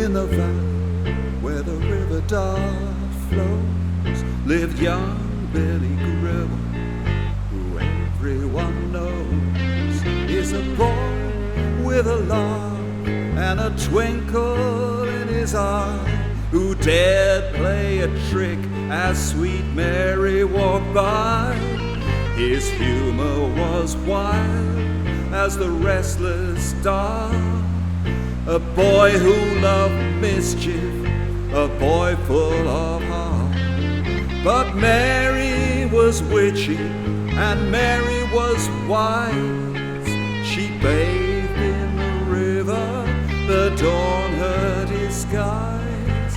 In the valley where the river Dart flows lived young Billy Gribble, who everyone knows is a boy with a laugh and a twinkle in his eye, who dared play a trick as sweet Mary walked by. His humor was wild as the restless Dart, a boy who loved mischief, a boy full of heart. But Mary was witchy and Mary was wise. She bathed in the river, the dawn her disguise.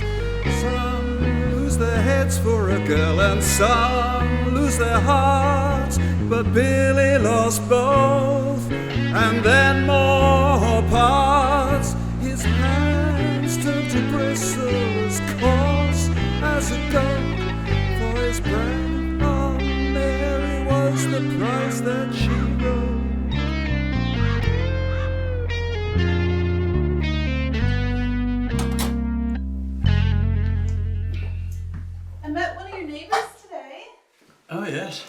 Some lose their heads for a girl and some lose their hearts, but Billy lost both and then more parts. His hands turned to bristles, coarse as a goat for his brand. Oh, Mary was the price that she wrote. I met one of your neighbours today. Oh, yes.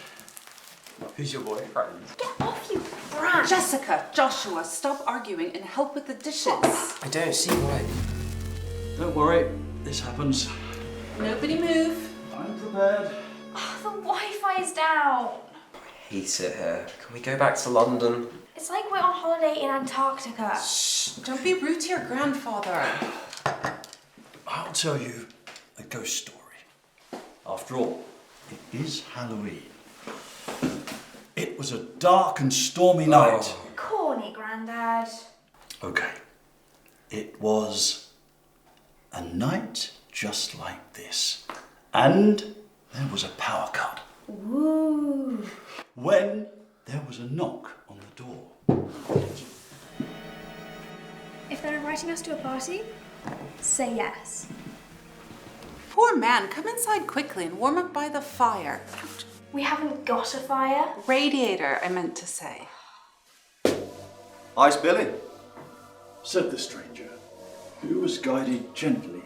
Who's your boyfriend? Get off, you brat! Jessica, Joshua, stop arguing and help with the dishes. I don't see why. Don't worry, this happens. Nobody move. I'm prepared. Oh, the Wi-Fi is down. I hate it here. Can we go back to London? It's like we're on holiday in Antarctica. Shh, don't be rude to your grandfather. I'll tell you a ghost story. After all, it is Halloween. It was a dark and stormy night. Corny, Grandad. Okay. It was a night just like this. And there was a power cut. Woo. When there was a knock on the door. If they're inviting us to a party, say yes. Poor man, come inside quickly and warm up by the fire. We haven't got a fire. Radiator, I meant to say. Ice Billy. Said the stranger, who was guided gently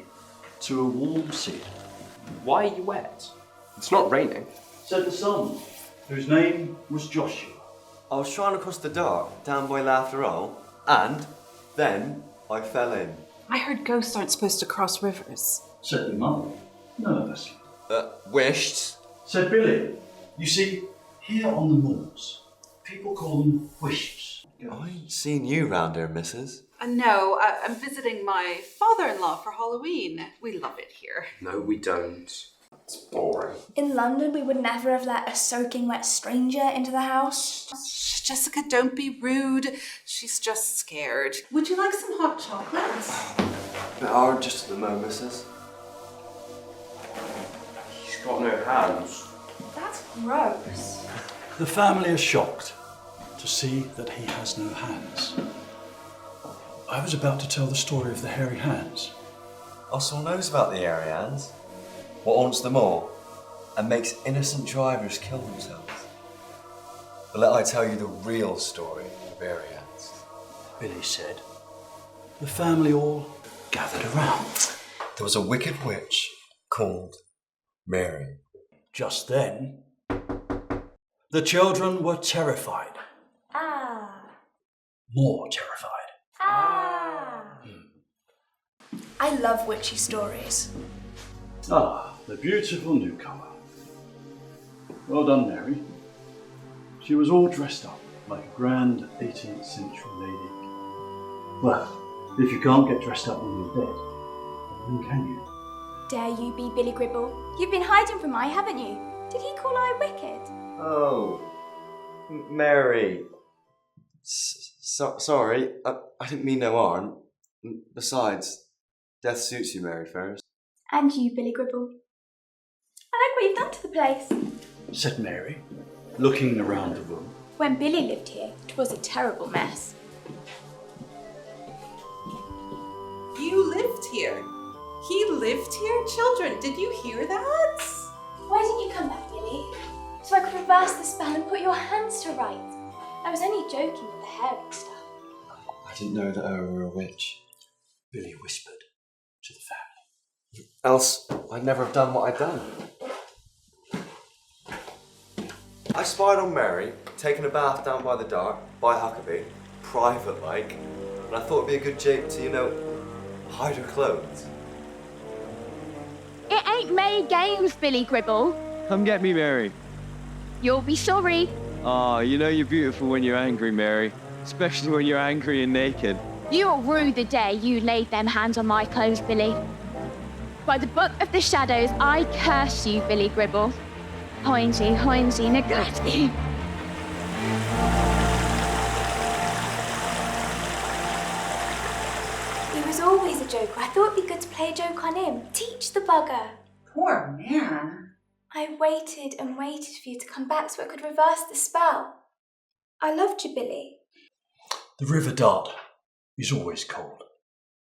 to a warm seat. Why are you wet? It's not raining. Said the son, whose name was Joshua. I was trying to cross the dark down by Laughter Hole, and then I fell in. I heard ghosts aren't supposed to cross rivers. Said the mother, nervously. Wished. Said Billy, you see, here on the moors, people call them wishes. I ain't seen you round here, missus. No, I'm visiting my father-in-law for Halloween. We love it here. No, we don't. It's boring. In London, we would never have let a soaking wet stranger into the house. Shh, Jessica, don't be rude. She's just scared. Would you like some hot chocolate? Bit hard just at the moment, missus. He's got no hands. That's gross. The family are shocked to see that he has no hands. I was about to tell the story of the hairy hands. Oswald knows about the hairy hands. What haunts them all and makes innocent drivers kill themselves. But let I tell you the real story of hairy hands. Billy said. The family all gathered around. There was a wicked witch called Mary. Just then, the children were terrified. Ah. More terrified. Ah. I love witchy stories. Ah, the beautiful newcomer. Well done, Mary. She was all dressed up like a grand 18th century lady. Well, if you can't get dressed up when you're dead, then can you? Dare you be Billy Gribble? You've been hiding from I, haven't you? Did he call I wicked? Oh, Mary. Sorry, I didn't mean no harm. Besides, death suits you, Mary Ferris. And you, Billy Gribble. I like what you've done to the place. Said Mary, looking around the room. When Billy lived here, it was a terrible mess. You lived here. He lived here? Children, did you hear that? Why didn't you come back, Billy? So I could reverse the spell and put your hands to rights. I was only joking with the hairy stuff. I didn't know that I were a witch. Billy whispered. to the family. Else, I'd never have done what I'd done. I spied on Mary, taking a bath down by the Dart, by Huckabee, private-like, and I thought it'd be a good joke to, hide her clothes. It ain't May Games, Billy Gribble. Come get me, Mary. You'll be sorry. Oh, you know you're beautiful when you're angry, Mary. Especially when you're angry and naked. You'll rue the day you laid them hands on my clothes, Billy. By the book of the shadows, I curse you, Billy Gribble. Hoinsey, Naglatsky. He was always a joker. I thought it'd be good to play a joke on him. Teach the bugger. Poor man. I waited and waited for you to come back so I could reverse the spell. I loved you, Billy. The River Dart is always cold,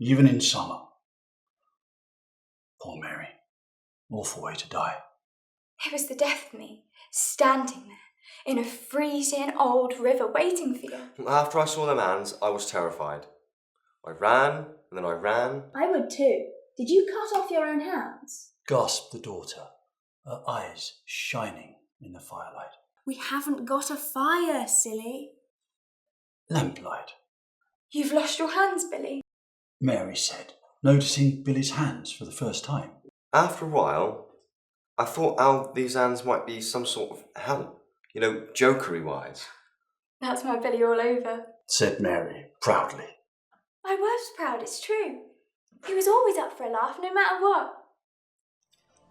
even in summer. Poor Mary. Awful way to die. It was the death of me, standing there in a freezing old river waiting for you. After I saw them hands, I was terrified. I ran, and then I ran. I would too. Did you cut off your own hands? Gasped the daughter, her eyes shining in the firelight. We haven't got a fire, silly. Lamplight, You've lost your hands, Billy. Mary said, noticing Billy's hands for the first time. After a while, I thought how these hands might be some sort of help, jokery-wise. That's my Billy all over. Said Mary, proudly. I was proud, it's true. He was always up for a laugh, no matter what.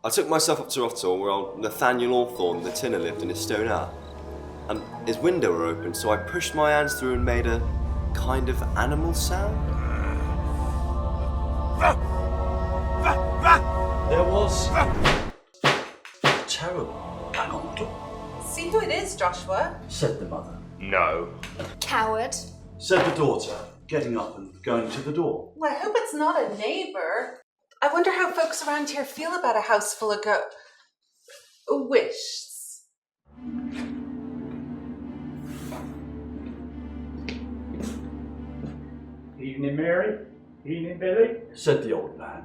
I took myself up to Rothall where old Nathaniel Hawthorne, the tinner, lived in his stone hut. And his window were open, so I pushed my hands through and made a kind of animal sound. There was terrible bang on the door, See who it is, Joshua. said the mother. No. Coward. Said the daughter, getting up and going to the door. Well, I hope it's not a neighbour. I wonder how folks around here feel about a house full of witches. Evening, Mary. Evening, Billy. Said the old man.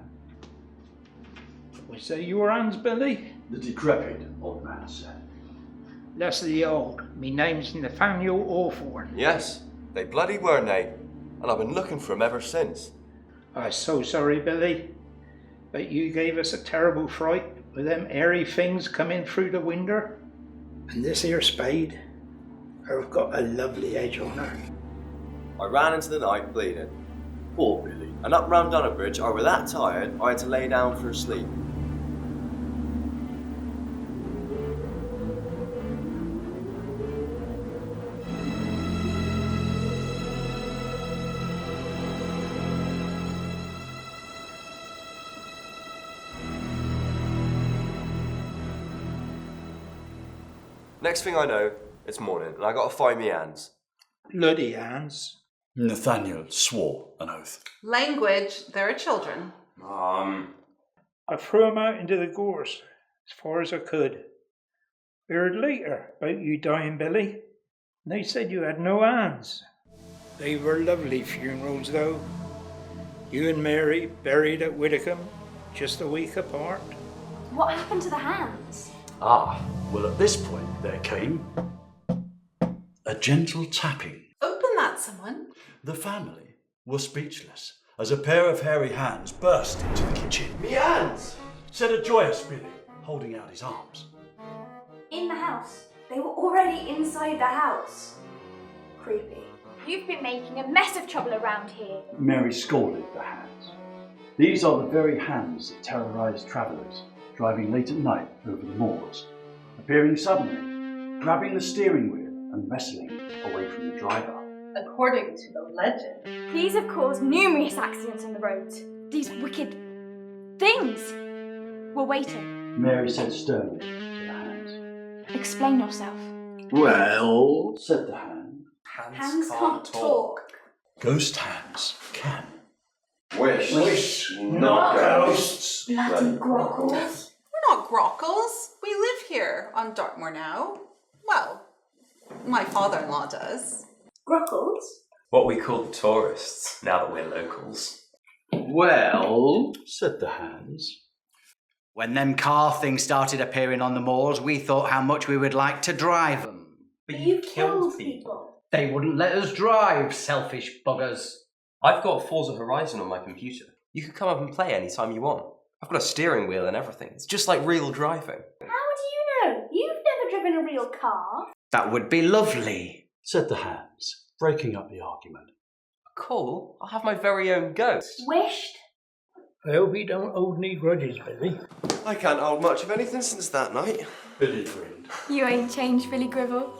We say your hands, Billy? The decrepit old man said. That's the old. Me name's Nathaniel Hawthorne. Yes, they bloody were, they. And I've been looking for 'em ever since. I'm so sorry, Billy. But you gave us a terrible fright with them airy things coming through the window. And this here spade, I've got a lovely edge on her. I ran into the night bleeding. Poor Billy. And up round Dunnabridge, I was that tired I had to lay down for a sleep. Next thing I know, it's morning, and I gotta find me hands. Bloody hands. Nathaniel swore an oath. Language, there are children. I threw 'em out into the gorse as far as I could. Heard later about you dying, Billy. They said you had no hands. They were lovely funerals, though. You and Mary buried at Widdicombe, just a week apart. What happened to the hands? Well, at this point there came a gentle tapping. Open that, someone. The family were speechless as a pair of hairy hands burst into the kitchen. Me hands! Said a joyous Billy, holding out his arms. In the house. They were already inside the house. Creepy. You've been making a mess of trouble around here. Mary scolded the hands. These are the very hands that terrorise travellers driving late at night over the moors, appearing suddenly, grabbing the steering wheel and wrestling away from the driver. According to the legend. These have caused numerous accidents on the roads. These wicked things. We're waiting. Mary said sternly to the hands. Explain yourself. Well, said the hand, Hands can't talk. ghost hands can. Wish. Not ghosts. Bloody grockles. We're not grockles. We live here on Dartmoor now. Well, my father-in-law does. Grockles? What we call the tourists, now that we're locals. Well, said the hands, when them car things started appearing on the moors, we thought how much we would like to drive them. But you killed people. They wouldn't let us drive, selfish buggers. I've got Forza Horizon on my computer. You can come up and play anytime you want. I've got a steering wheel and everything. It's just like real driving. How do you know? You've never driven a real car. That would be lovely, said the hands, breaking up the argument. Cool. I'll have my very own ghost. Wished. I hope you don't hold any grudges, Billy. I can't hold much of anything since that night. Billy grinned. You ain't changed, Billy Gribble.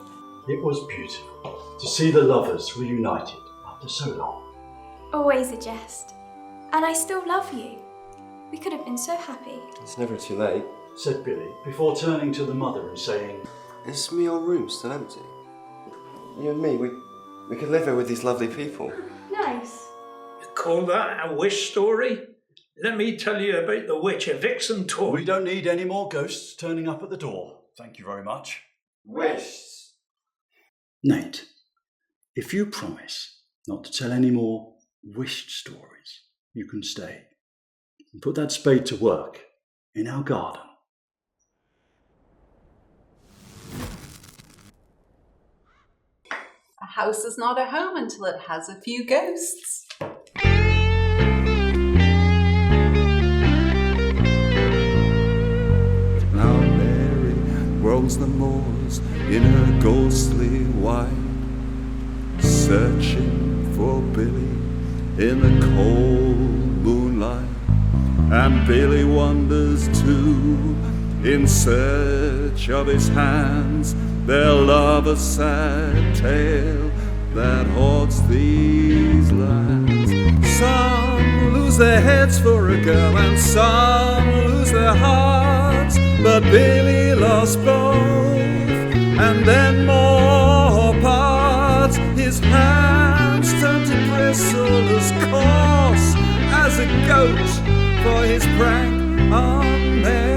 It was beautiful to see the lovers reunited after so long. Always a jest. And I still love you. We could have been so happy. It's never too late, said Billy, before turning to the mother and saying, Is my old room still empty? You and me, we could live here with these lovely people. Nice. You call that a wish story? Let me tell you about the witch of Vixen Tor. We don't need any more ghosts turning up at the door. Thank you very much. Wish. Nate, if you promise not to tell any more wished stories, you can stay and put that spade to work in our garden. A house is not a home until it has a few ghosts. Now Mary roams the moors in her ghostly white, searching for Billy in the cold moonlight. And Billy wanders too, in search of his hands, their love a sad tale that haunts these lands. Some lose their heads for a girl and some lose their hearts, but Billy lost both and then more parts. His hands turned to bristle as coarse as a goat for his prank on Mary.